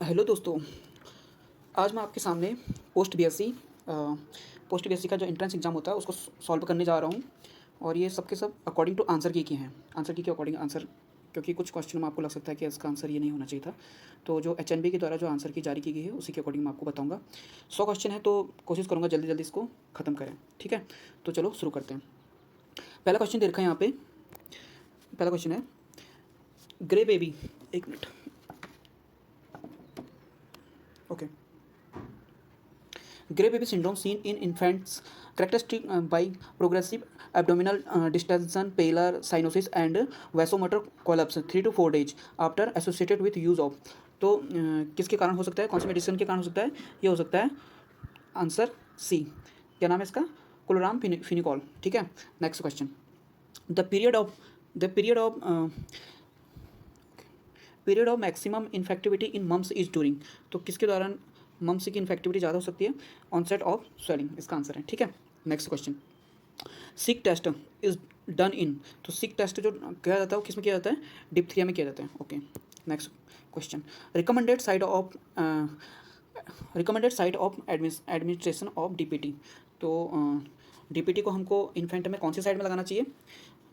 Hello दोस्तों, आज मैं आपके सामने पोस्ट बीएससी का जो एंट्रेंस एग्ज़ाम होता है उसको सॉल्व करने जा रहा हूँ। और ये सब के सब अकॉर्डिंग टू आंसर की हैं। आंसर की के अकॉर्डिंग आंसर, क्योंकि कुछ क्वेश्चन में आपको लग सकता है कि इसका आंसर ये नहीं होना चाहिए था। तो जो एचएनबी के द्वारा जो आंसर की जारी की गई है उसी के अकॉर्डिंग मैं आपको बताऊँगा। 100 क्वेश्चन है तो कोशिश करूँगा जल्दी जल्दी इसको ख़त्म करें। ठीक है, तो चलो शुरू करते हैं। पहला क्वेश्चन दे रखा है यहाँ पे। पहला क्वेश्चन है ग्रे बेबी। एक minute. Okay. Gray baby syndrome seen in infants, characteristic by progressive abdominal distension, pallor, cyanosis, and vasomotor collapse 3 to 4 days after associated with use of। तो किसके कारण हो सकता है, कौन सी मेडिसिन के कारण हो सकता है? ये हो सकता है आंसर सी। क्या नाम है इसका? क्लोराम फिनिकॉल। ठीक है। Next question, the period of period of maximum infectivity in mumps is during. तो किसके दौरान मम्स की इन्फेक्टिविटी ज़्यादा हो सकती है? ऑनसेट ऑफ स्वेलिंग इसका आंसर है। ठीक है। Next question, Schick test is done in. तो सिक टेस्ट जो किया जाता है वो किस में किया जाता है? डिप्थीरिया में किया जाता है। Okay. Next question, recommended site of administration of DPT. तो डीपीटी को हमको इन्फेंट में कौन सी साइड में लगाना चाहिए?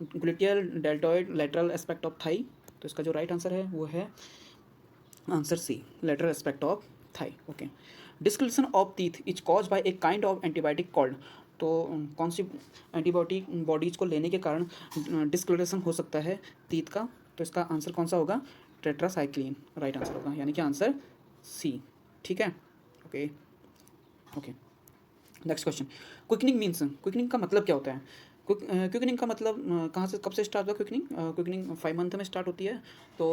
Gluteal, deltoid, lateral aspect of thigh. तो इसका जो राइट आंसर है वो है answer C, lateral aspect of thigh. Okay. Discolouration of teeth is cause by a kind of antibiotic called. तो कौन सी एंटीबायोटिक बॉडीज को लेने के कारण डिस्कलेशन हो सकता है टीथ का? तो इसका आंसर कौन सा होगा? टेट्रासाइक्लिन राइट आंसर होगा, यानी कि आंसर सी। ठीक है। Okay. Okay. Next question, quickening means. Quickening का मतलब क्या होता है? क्विकनिंग का मतलब कहाँ से कब से स्टार्ट होता है? क्विकनिंग 5 मंथ में स्टार्ट होती है। तो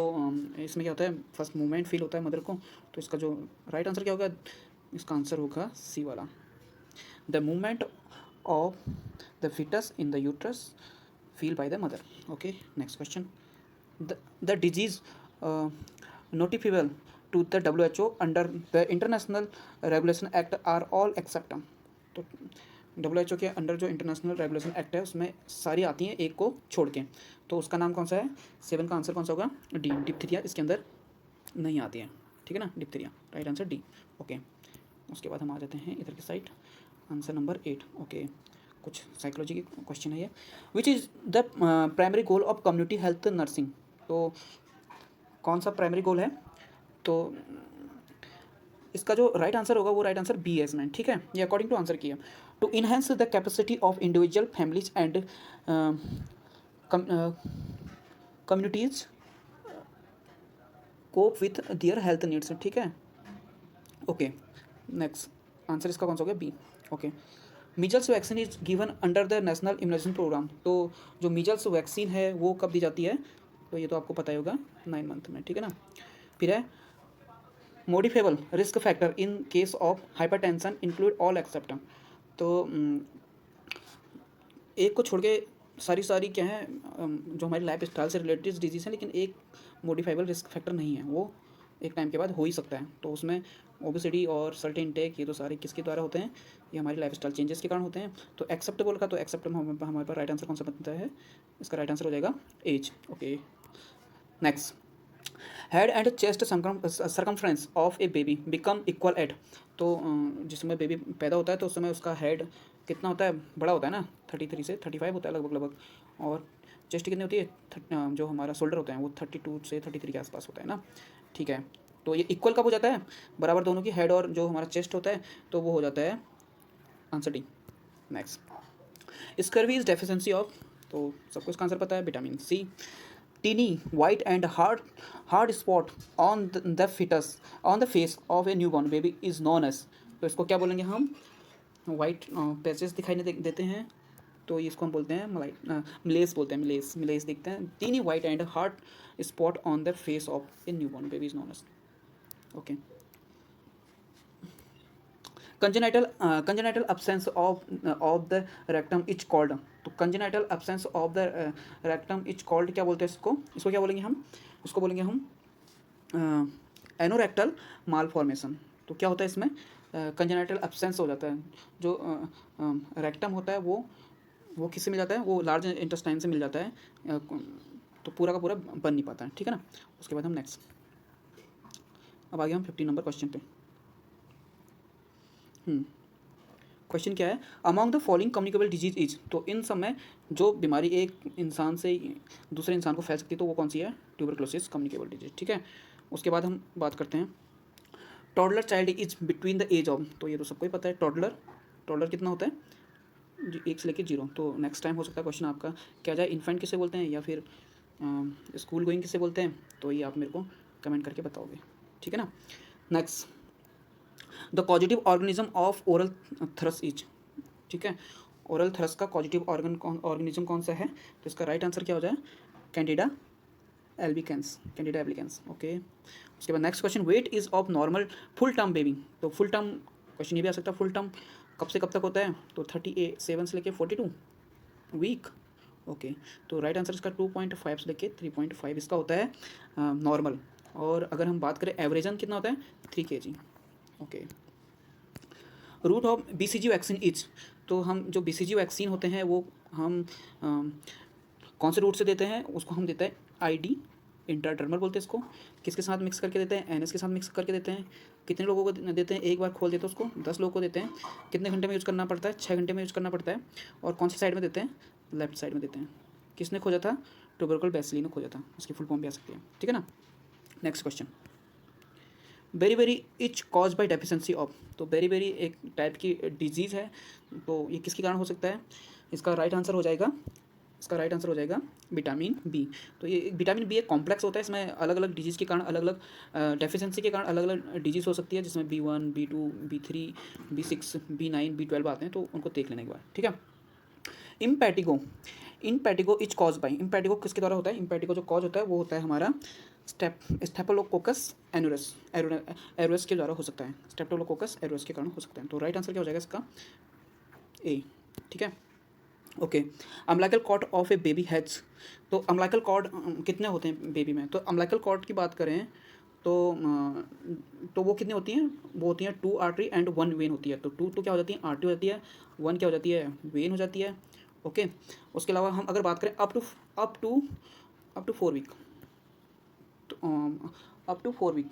इसमें क्या होता है? फर्स्ट मूवमेंट फील होता है मदर को। तो इसका जो राइट आंसर क्या होगा? इसका आंसर होगा सी वाला, the movement of the foetus in the uterus feel by the mother. Okay. Next question, the disease notifiable to the WHO under the international regulation act are all except. तो WHO के under जो international regulation act है उसमें सारी आती हैं एक को छोड़ के। तो उसका नाम कौन सा है? 7 का आंसर कौन सा होगा? डी, डिप्थीरिया इसके अंदर नहीं आती है। ठीक है ना, diphtheria right answer D. Okay. उसके बाद हम आ जाते हैं इधर की साइड, आंसर नंबर 8। ओके। कुछ साइकोलॉजी के क्वेश्चन है ये। Which is the primary goal of community health nursing. तो कौन सा प्राइमरी गोल है? तो इसका जो राइट आंसर होगा वो राइट आंसर बी है इसमें। ठीक है, ये अकॉर्डिंग टू आंसर की है। To enhance the capacity of individual families and communities cope with their health needs. ठीक है। ओके। नेक्स्ट आंसर इसका कौन सा हो गया? B. Okay. Measles vaccine is given under the national immunisation programme. तो जो मीजल्स वैक्सीन है वो कब दी जाती है? तो ये तो आपको पता ही होगा, 9 मंथ में। ठीक है ना। फिर है modifiable risk factor in case of hypertension include all except. तो एक को छोड़ के सारी क्या है जो हमारी लाइफ स्टाइल से रिलेटेड डिजीज़ हैं, लेकिन एक मॉडिफाइबल रिस्क फैक्टर नहीं है, वो एक टाइम के बाद हो ही सकता है। तो उसमें ओबेसिटी और सर्टेन इंटेक, ये तो सारे किसके द्वारा होते हैं? ये हमारी लाइफ स्टाइल चेंजेस के कारण होते हैं। तो एक्सेप्टेबल का तो एक्सेप्ट हमारे पास राइट आंसर कौन सा बनता है? इसका राइट आंसर हो जाएगा age. Okay. Next, head and chest circumference of a baby become equal at. तो जिस समय बेबी पैदा होता है तो उस समय उसका हेड कितना होता है? बड़ा होता है ना, 33 से 35 होता है लगभग। और चेस्ट कितनी होती है? जो हमारा शोल्डर होता है वो 32 से 33 के आसपास होता है ना। ठीक है। तो ये इक्वल कब हो जाता है? बराबर दोनों की, हेड और जो हमारा चेस्ट होता है, तो वो हो जाता है answer D. Next, scurvy is deficiency of. तो सबको इसका आंसर पता है, vitamin C. Tiny white and hard spot on the fetus on the face of a newborn baby is known as. तो इसको क्या बोलेंगे हम? वाइट पैचेस दिखाई देते हैं तो इसको हम बोलते हैं मिलेस बोलते हैं। मिलेस देखते हैं। Tiny white and hard spot on the face of a newborn baby is known as. Okay. Congenital absence of the rectum is called. तो congenital absence of the rectum is called क्या बोलते हैं इसको क्या बोलेंगे हम? इसको बोलेंगे हम एनोरेक्टल मालफॉर्मेशन। तो क्या होता है इसमें? कंजेनाइटल absence हो जाता है। जो रेक्टम होता है वो किससे मिल जाता है? वो लार्ज इंटेस्टाइन से मिल जाता है। तो पूरा का पूरा बन नहीं पाता है। ठीक है ना। उसके बाद हम नेक्स्ट, अब आगे हम 15 नंबर क्वेश्चन पे। क्वेश्चन क्या है, among the following communicable disease is, तो इन सब में जो बीमारी एक इंसान से दूसरे इंसान को फैल सकती है तो वो कौन सी है, ट्यूबरक्लोसिस कम्युनिकेबल डिजीज। ठीक है, उसके बाद हम बात करते हैं toddler child is between the age of, तो ये तो सबको ही पता है, टॉडलर टॉडलर कितना होता है जी, 1 से लेकर 0। तो नेक्स्ट टाइम हो सकता है क्वेश्चन आपका क्या जाए, इन्फेंट किसे बोलते हैं या फिर स्कूल गोइंग किसे बोलते हैं, तो ये आप मेरे को कमेंट करके बताओगे। ठीक है ना। Next, the positive organism of oral thrush is, ठीक है, ओरल थ्रस का पॉजिटिव ऑर्गेनिज्म कौन सा है, तो इसका राइट आंसर क्या हो जाए, candida albicans, candida albicans. Okay, उसके बाद next question, weight is of normal full term baby, तो फुल टर्म क्वेश्चन ये भी आ सकता है, फुल टर्म कब से कब तक होता है, तो 37 से लेके 42 वीक। ओके, तो राइट आंसर इसका 2.5 से लेके 3.5 इसका होता है नॉर्मल। और अगर हम बात करें एवरेजन कितना होता है, 3 kg। Okay, route of BCG vaccine is, तो हम जो BCG वैक्सीन होते हैं वो हम कौन से रूट से देते हैं, उसको हम देते हैं ID इंट्राडर्मल बोलते हैं इसको। किसके साथ मिक्स करके देते हैं, NS के साथ मिक्स करके देते हैं। कितने लोगों को देते हैं, एक बार खोल देते हैं उसको 10 लोगों को देते हैं। कितने घंटे में यूज़ करना पड़ता है, 6 घंटे में यूज़ करना पड़ता है। और कौन सी साइड में देते हैं, लेफ्ट साइड में देते हैं। किसने खोजा था, ट्यूबरकुल बैसिली ने खोजा था, उसकी फुल फॉर्म भी आ सकती है। ठीक है ना। Next question, beri is caused by deficiency of, तो बेरी एक टाइप की डिजीज़ है, तो ये किसके कारण हो सकता है, इसका राइट आंसर हो जाएगा, इसका राइट आंसर हो जाएगा विटामिन बी। तो ये विटामिन बी एक कॉम्प्लेक्स होता है, इसमें अलग अलग डिजीज़ के कारण, अलग अलग डेफिशिएंसी के कारण अलग अलग डिजीज़ हो सकती है, जिसमें B1 B2 B3 B6 B9 B12 आते हैं, तो उनको देख लेने के बाद। ठीक है, इम्पैटिगो इज कॉज बाई, इम्पैटिगो किसके द्वारा होता है, इम्पैटिगो जो कॉज होता है वो होता है हमारा स्टेफिलोकोकस एनुरस के द्वारा हो सकता है, स्टेफिलोकोकस एनुरस के कारण हो सकता है। तो राइट आंसर क्या हो जाएगा इसका, ए। ठीक है, okay, umbilical cord of a baby has, तो अम्बिलिकल कॉर्ड कितने होते हैं बेबी में, तो अम्बिलिकल कॉर्ड की बात करें तो वो कितनी होती हैं, वो होती हैं 2 आर्टरी एंड 1 वेन होती है। तो 2 तो क्या हो जाती है, आर्टरी हो जाती है, 1 क्या हो जाती है, वेन हो जाती है। ओके, उसके अलावा हम अगर बात करें अप टू 4 वीक, तो अप टू 4 वीक,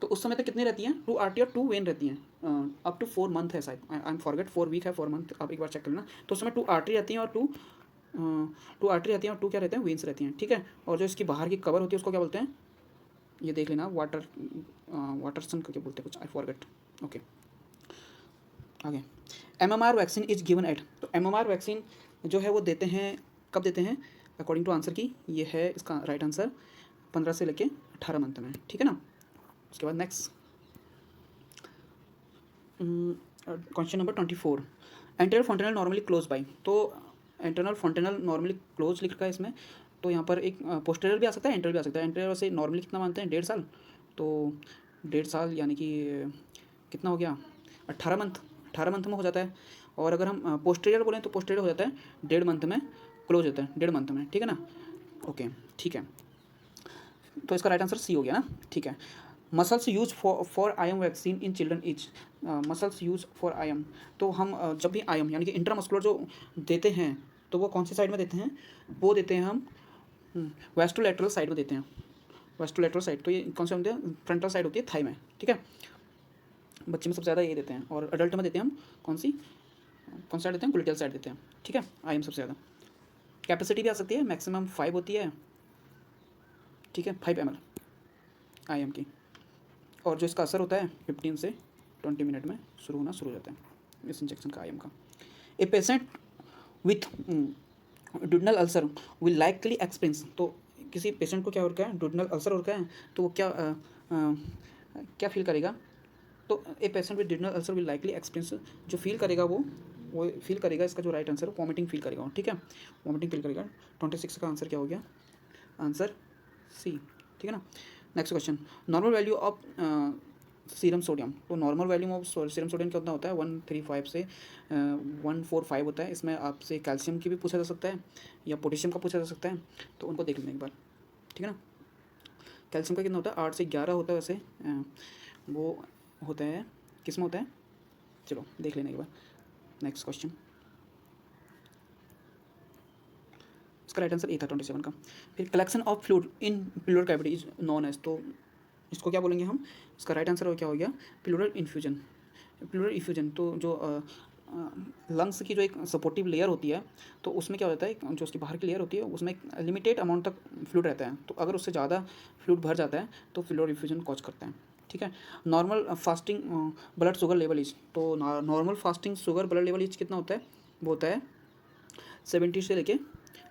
तो उस समय तक कितनी रहती हैं, 2 आर्टरी और 2 वेन रहती हैं। अप टू 4 मंथ है शायद, आई एम फॉरगेट, 4 वीक है 4 मंथ, आप एक बार चेक कर लेना। तो उस समय 2 आर्टरी रहती हैं और 2 आर्टरी रहती हैं और 2 क्या रहते हैं, वेन्स रहती हैं। ठीक है, और जो इसकी बाहर की कवर होती है उसको क्या बोलते हैं, ये देख लेना, वाटरसन करके बोलते हैं कुछ, आई फॉरगेट। ओके, आगे, MMR vaccine is given at, तो MMR वैक्सीन जो है वो देते हैं, कब देते हैं, अकॉर्डिंग टू आंसर की ये है इसका राइट आंसर 15 से लेके 18 मंथ में। ठीक है ना। उसके बाद next question number 24, anterior fontanelle normally close by, तो एंटरनल फॉन्टेनल नॉर्मली क्लोज लिख रखा है इसमें, तो यहाँ पर एक पोस्टेरियर भी आ सकता है, एंटेरियर भी आ सकता है। एंटेरियर से नॉर्मली कितना मानते हैं, 1.5 साल, तो 1.5 साल यानी कि कितना हो गया, 18 मंथ, 18 मंथ में हो जाता है। और अगर हम पोस्टेरियर बोलें तो पोस्टेरियर हो जाता है 1.5 मंथ में, क्लोज होता है 1.5 मंथ में। ठीक है ना। ओके, ठीक है, तो इसका राइट आंसर सी हो गया ना। ठीक है, muscles use for IM vaccine in children is, muscles use for IM, तो हम जब भी IM यानी कि इंट्रामस्कुलर जो देते हैं तो वो कौन सी साइड में देते हैं, वो देते हैं हम वेस्टोलेटरल साइड में देते हैं, वेस्टोलेटरल साइड। तो ये कौन से होते हैं, फ्रंटल साइड होती है थाई में। ठीक है, बच्चे में सबसे ज़्यादा ये देते हैं, और अडल्ट में देते हैं हम कौन साइड देते हैं, ग्लूटियल साइड देते हैं। ठीक है, IM सबसे ज़्यादा। कैपेसिटी भी आ सकती है, मैक्सिमम 5 होती है। ठीक है, 5 ml IM की, और जो इसका असर होता है 15 से 20 मिनट में शुरू हो जाता है इस इंजेक्शन का, IM का। A patient with duodenal ulcer will likely experience, तो किसी पेशेंट को क्या हो रखा है, डुडनल अल्सर हो रखा है, तो वो क्या फील करेगा, तो a patient with duodenal ulcer will likely experience, जो फील करेगा वो फील करेगा, इसका जो राइट आंसर है वॉमिटिंग फील करेगा। ठीक है, वॉमिटिंग फील करेगा। 26 का आंसर क्या हो गया, आंसर सी। ठीक है ना। Next question, normal value of serum sodium, तो normal value of serum sodium कितना होता है, 135 से 145 होता है। इसमें आपसे कैल्शियम की भी पूछा जा सकता है या पोटेशियम का पूछा जा सकता है, तो उनको देख लेने एक बार। ठीक है ना। कैल्शियम का कितना होता है, 8 से 11 होता है वैसे, वो होता है किस में होता है, चलो देख लेने के बाद। नेक्स्ट क्वेश्चन, इसका राइट आंसर ए था 27 का। फिर collection of fluid in pleural cavity is known as, तो इसको क्या बोलेंगे हम, इसका राइट आंसर क्या हो गया, प्लूरल इन्फ्यूजन। प्लूरल इन्फ्यूजन तो जो लंग्स की जो एक सपोर्टिव लेयर होती है, तो उसमें क्या होता है, जो उसकी बाहर की लेयर होती है उसमें एक लिमिटेड अमाउंट तक फ्लूइड रहता है, तो अगर उससे ज़्यादा फ्लूइड भर जाता है तो प्लूरल इन्फ्यूजन कॉज करता है। ठीक है। Normal fasting blood sugar level is, तो normal fasting sugar blood level is कितना होता है, वो होता है 70 से लेके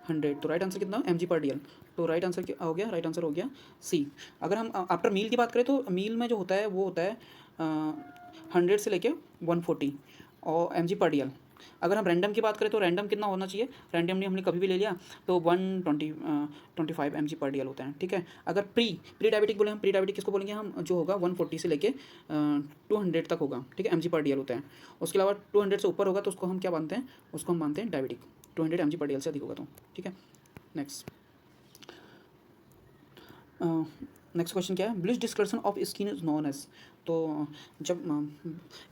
100। तो राइट आंसर कितना, mg/dl। तो राइट आंसर क्या हो गया, राइट आंसर हो गया सी। अगर हम आफ्टर मील की बात करें तो मील में जो होता है वो होता है 100 से लेके 140 और mg/dl। अगर हम रैंडम की बात करें तो रैंडम कितना होना चाहिए, रैंडमली हमने कभी भी ले लिया तो 125 mg/dl होता है। ठीक है। अगर प्री डायबिटिक बोले हम, प्री डायबिटिक किसको बोलेंगे हम, जो होगा 140 से लेके 200 तक होगा। ठीक है, mg/dl होता है। उसके अलावा 200 से ऊपर होगा तो उसको हम क्या मानते हैं, उसको हम मानते हैं डायबिटिक। 200 mg/dl से अधिक होगा तो। ठीक है। नेक्स्ट नेक्स्ट क्वेश्चन क्या है, bleach discoloration of skin is known as. तो जब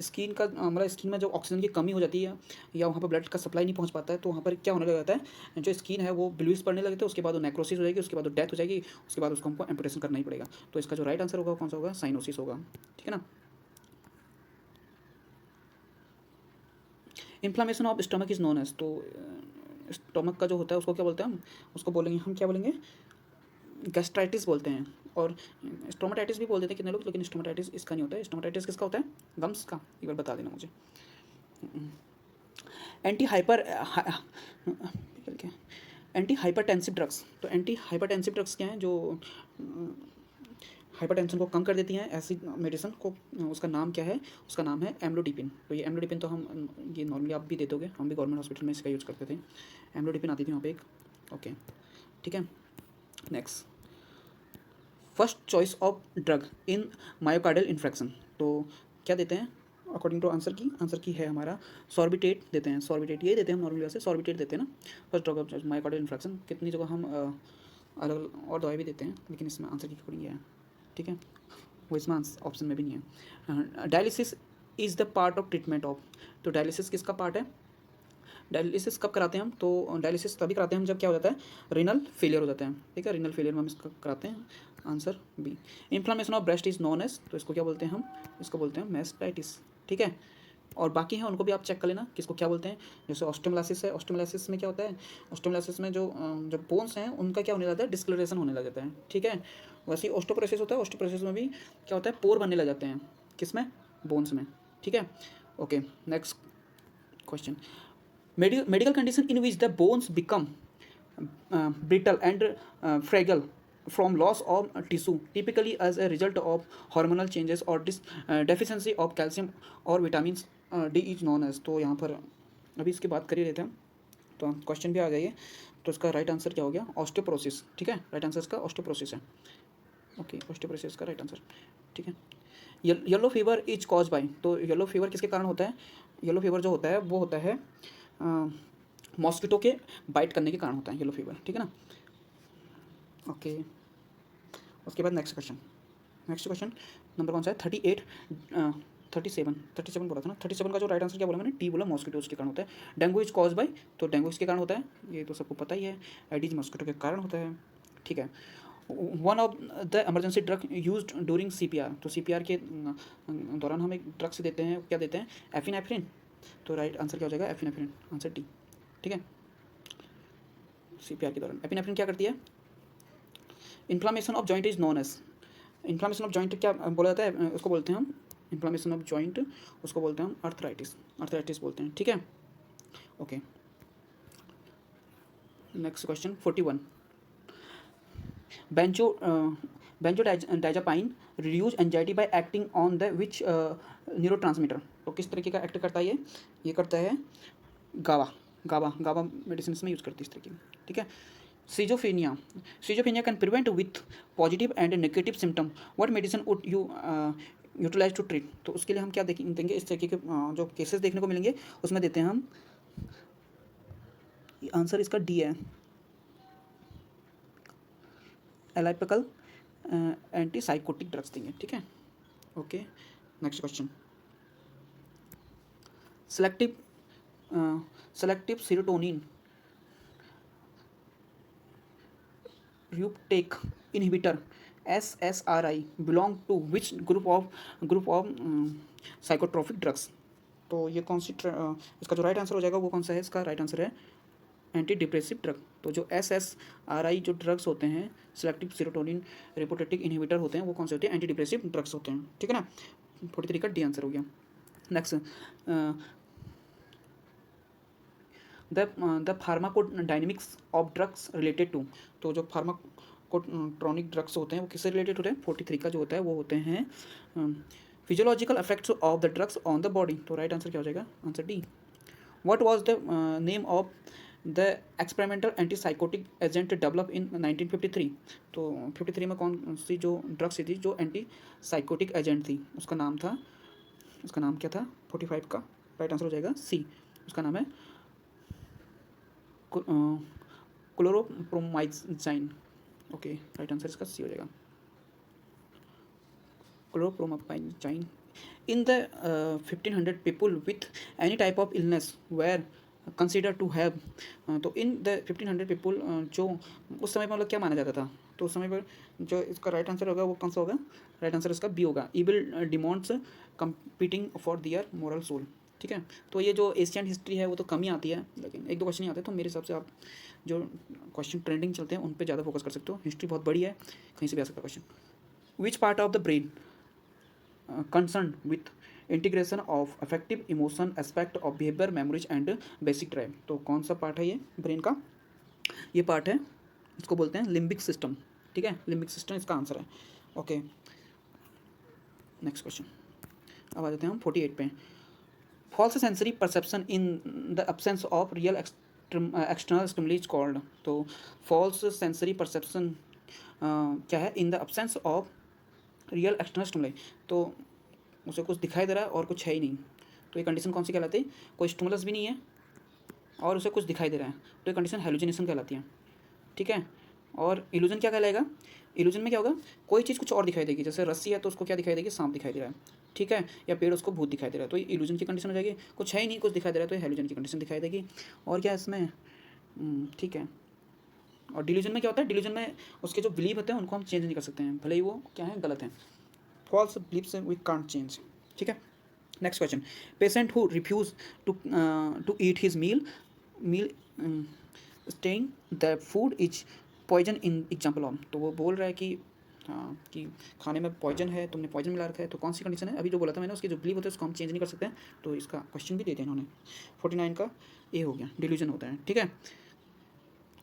स्किन का मतलब स्किन में जो ऑक्सीजन की कमी हो जाती है या वहाँ पर ब्लड का सप्लाई नहीं पहुँच पाता है, तो वहाँ पर क्या होने लग जाता है, जो स्किन है वो ब्लूइश पड़ने लगते हैं, उसके बाद वो नेक्रोसिस हो जाएगी, उसके बाद वो डेथ हो जाएगी, उसके बाद उसको हमको एम्पुटेशन करना ही पड़ेगा। तो इसका जो राइट आंसर होगा कौन सा होगा, साइनोसिस होगा। ठीक है ना। Inflammation of stomach is known as, तो स्टमक का जो होता है उसको क्या बोलते हैं हम, उसको बोलेंगे हम क्या बोलेंगे, गैस्ट्राइटिस बोलते हैं। और स्टोमाटाइटिस भी बोल देते हैं कितने लोग, लेकिन स्टोमाटाइटिस इसका नहीं होता है। स्टोमाटाइटिस किसका होता है, गम्स का, एक बार बता देना मुझे। Anti hyper anti hypertensive drugs, तो एंटी हाइपरटेंसिव ड्रग्स क्या हैं, जो हाइपरटेंशन को कम कर देती हैं, ऐसी मेडिसिन को, उसका नाम क्या है, उसका नाम है एम्लोडिपिन। तो ये एम्लोडिपिन तो हम ये नॉर्मली आप भी दे दोगे, हम भी गवर्नमेंट हॉस्पिटल में इसका यूज़ करते थे। एम्लोडिपिन आती थी वहाँ पे एक। ओके। ठीक है। Next, first choice of drug in myocardial infarction, तो क्या देते हैं अकॉर्डिंग टू आंसर की है हमारा सॉर्बिटेट देते हैं। सॉर्बिटेट ये देते हैं हम नॉर्मली, वैसे सॉर्बिटेट देते हैं ना first drug of myocardial infarction. कितनी जगह हम अलग और दवाई भी देते हैं, लेकिन इसमें आंसर की अकॉर्डिंग ये है। ठीक है, वो इसमें ऑप्शन में भी नहीं है। Dialysis is the part of treatment of, तो डायलिसिस किसका पार्ट है, डायलिसिस कब कराते हैं हम, तो डायलिसिस तभी कराते हैं हम जब क्या हो जाता है, रीनल फेलियर हो जाता है। ठीक है, रीनल फेलियर में हम इसका कराते हैं। Answer B. Inflammation of breast is known as, तो इसको क्या बोलते हैं हम, इसको बोलते हैं मैस्टाइटिस। ठीक है। और बाकी हैं उनको भी आप चेक कर लेना किसको क्या बोलते हैं। जैसे ऑस्टियोमालासिस है, ऑस्टियोमालासिस में क्या होता है, ऑस्टियोमालासिस में जो बोन्स हैं उनका क्या होने लगता है, डिस्कलरेशन होने लग जाता है। ठीक है। वैसे ही ऑस्टियोपोरोसिस होता है, ऑस्टियोपोरोसिस में भी क्या होता है, पोर बनने लग जाते हैं, किसमें, बोन्स में। ठीक है। Okay. Next question, medical condition in which the bones become brittle and fragile from loss of tissue, typically as a result of hormonal changes or deficiency of calcium or vitamins D is known as। तो यहाँ पर अभी इसकी बात कर ही रहे थे हम, तो क्वेश्चन भी आ गई है। तो इसका राइट आंसर क्या हो गया, ऑस्टियोपोरोसिस। ठीक है, राइट आंसर इसका ऑस्टियोपोरोसिस है। ओके, ऑस्टियोपोरोसिस का राइट आंसर। ठीक है। Yellow fever is cause bye, तो येलो फीवर किसके कारण होता है, येलो फीवर जो होता है वो होता है मॉस्किटो के बाइट करने के कारण होता है येलो फीवर। ठीक है ना। ओके। उसके बाद नेक्स्ट क्वेश्चन नंबर कौन सा है, 37 बोला था ना। 37 का जो राइट आंसर क्या बोला मैंने, टी बोला, मॉस्किटोज के कारण होता है। डेंगू इज कॉज बाय, तो डेंगू इसके कारण होता है, ये तो सबको पता ही है। एडिज मॉस्किटो के कारण होता है। ठीक है। One of the emergency drug used during CPR, तो CPR के दौरान हम एक ड्रग्स देते हैं, क्या देते हैं, एफिनेफ्रिन। तो राइट आंसर क्या हो जाएगा, एफिनेफ्रिन, आंसर डी। ठीक है। CPR के दौरान एपिनेफ्रिन क्या करती है, inflammation of joint is known as. Inflammation of joint क्या बोला जाता है, उसको बोलते हैं हम इन्फ्लामेशन ऑफ जॉइंट, उसको बोलते हैं हम अर्थराइटिस बोलते हैं। ठीक है। Okay. Next question 41, बेंजोडाइजापाइन reduce anxiety bye acting on the which neurotransmitter, तो किस तरीके का एक्ट करता है ये करता है गाबा मेडिसिन में यूज़ करती है इस तरीके की। ठीक है। Schizophrenia can prevent with positive and negative symptom, what medicine would you utilize to treat, तो उसके लिए हम क्या देंगे, इस तरीके के जो केसेस देखने को मिलेंगे उसमें देते हैं हम, आंसर इसका डी है, एलाइपिकल एंटीसाइकोटिक ड्रग्स देंगे। ठीक है। Okay. Next question, selective serotonin reuptake inhibitor SSRI belong to which group of psychotropic drugs. तो ये कौन सी इसका जो राइट आंसर हो जाएगा वो कौन सा है? इसका राइट आंसर है एंटी डिप्रेसिव ड्रग। तो जो SSRI जो ड्रग्स होते हैं, सिलेक्टिव सेरोटोनिन रिपोर्टेटिक इनहिबिटर होते हैं, वो कौन से होते हैं? एंटी डिप्रेसिव ड्रग्स होते हैं, ठीक है ना। 43 का डी आंसर हो गया। Next, the pharmacodynamics of drugs related to. तो जो फार्माकोट्रॉनिक ड्रग्स होते हैं वो किससे रिलेटेड होते हैं? 43 का जो होता है वो होते हैं physiological effects of the drugs on the body. तो राइट आंसर क्या हो जाएगा? Answer D. What was the name of the experimental antipsychotic agent develop in 1953। तो 53 में कौन सी जो ड्रग्स थी जो एंटी साइकोटिक एजेंट थी, उसका नाम क्या था? 45 का राइट आंसर हो जाएगा सी। उसका नाम है क्लोरोप्रोमाइजाइन। ओके, राइट आंसर इसका सी हो जाएगा, chlorpromazine. In the 1500 people with any type of illness were consider to have. तो इन द 1500 पीपल जो उस समय पर मतलब क्या माना जाता था? तो उस समय पर जो इसका राइट आंसर होगा वो कौन सा होगा? राइट आंसर इसका बी होगा, evil demons competing for their moral soul, ठीक है। तो ये जो एशियन हिस्ट्री है वो तो कम ही आती है, लेकिन एक दो क्वेश्चन नहीं आते, तो मेरे हिसाब से आप जो क्वेश्चन ट्रेंडिंग चलते हैं उन पे ज़्यादा फोकस कर सकते हो। हिस्ट्री बहुत बड़ी है, कहीं से भी आ सकता है question. Which part of the brain concern with integration of affective emotion aspect of behaviour memories and basic drive. तो कौन सा पार्ट है ये ब्रेन का? ये पार्ट है, इसको बोलते हैं लिम्बिक सिस्टम, ठीक है। लिम्बिक सिस्टम इसका आंसर है। Okay, next question. अब आ जाते हैं हम 48 पे। False sensory perception in the absence of real external stimuli is called. तो फॉल्स सेंसरी परसेप्शन क्या है? In the absence of real external stimuli. तो उसे कुछ दिखाई दे रहा है और कुछ है ही नहीं, तो ये कंडीशन कौन सी कहलाती है? कोई स्टिमुलस भी नहीं है और उसे कुछ दिखाई दे रहा है, तो ये कंडीशन हेलुसिनेशन कहलाती है, ठीक है। और इल्यूजन क्या कहलाएगा? इल्यूजन में क्या होगा? कोई चीज़ कुछ और दिखाई देगी, जैसे रस्सी है तो उसको क्या दिखाई देगी? सांप दिखाई दे रहा है, ठीक है, या पेड़ उसको भूत दिखाई दे रहा है, तो ये इल्यूजन की कंडीशन हो जाएगी। कुछ है ही नहीं, कुछ दिखाई दे रहा है, तो ये हेलुजन की कंडीशन दिखाई देगी। और क्या है इसमें? ठीक है। और डिल्यूजन में क्या होता है? डिल्यूजन में उसके जो बिलीव होते हैं उनको हम चेंज नहीं कर सकते हैं, भले ही वो क्या है? गलत है। False beliefs we can't change, ठीक है। Next question. Patient who refuse to eat his meal stating the food is poison in example of. तो वो बोल रहा है कि हाँ कि खाने में पॉइजन है, तुमने पॉइजन मिला रखा है, तो कौन सी कंडीशन है? अभी जो बोला था मैंने, उसके जो बिलीव होते हैं उसको हम चेंज नहीं कर सकते हैं, तो इसका क्वेश्चन भी दे दिया इन्होंने। 49 का ए हो गया, डिल्यूजन होता है, ठीक है।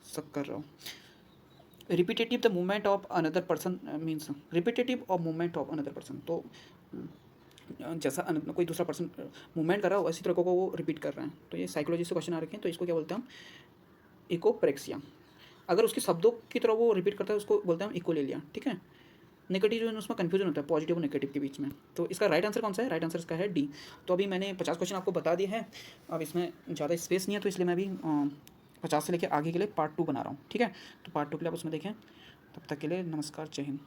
सब कर रहा हूँ। Repetitive the movement of another person means repetitive of movement of another person. तो जैसा कोई दूसरा पर्सन मूवमेंट कर रहा हो इसी तरह को वो रिपीट कर रहे हैं, तो ये साइकोलॉजी से क्वेश्चन आ रखे हैं, तो इसको क्या बोलते हैं हम? इकोप्रेक्सिया। अगर उसके शब्दों की तरह वो रिपीट करता है उसको बोलते हैं हम इकोलेलिया, ठीक है। नेगेटिव जो है उसमें कन्फ्यूजन होता है पॉजिटिव और नेगेटिव के बीच में, तो इसका राइट आंसर कौन सा है? राइट आंसर इसका है डी। तो अभी मैंने 50 क्वेश्चन आपको बता दिए हैं, अब इसमें ज़्यादा स्पेस नहीं है, तो इसलिए मैं अभी 50 से लेकर आगे के लिए पार्ट 2 बना रहा हूँ, ठीक है। तो पार्ट 2 के लिए आप उसमें देखें, तब तक के लिए नमस्कार, जय हिंद।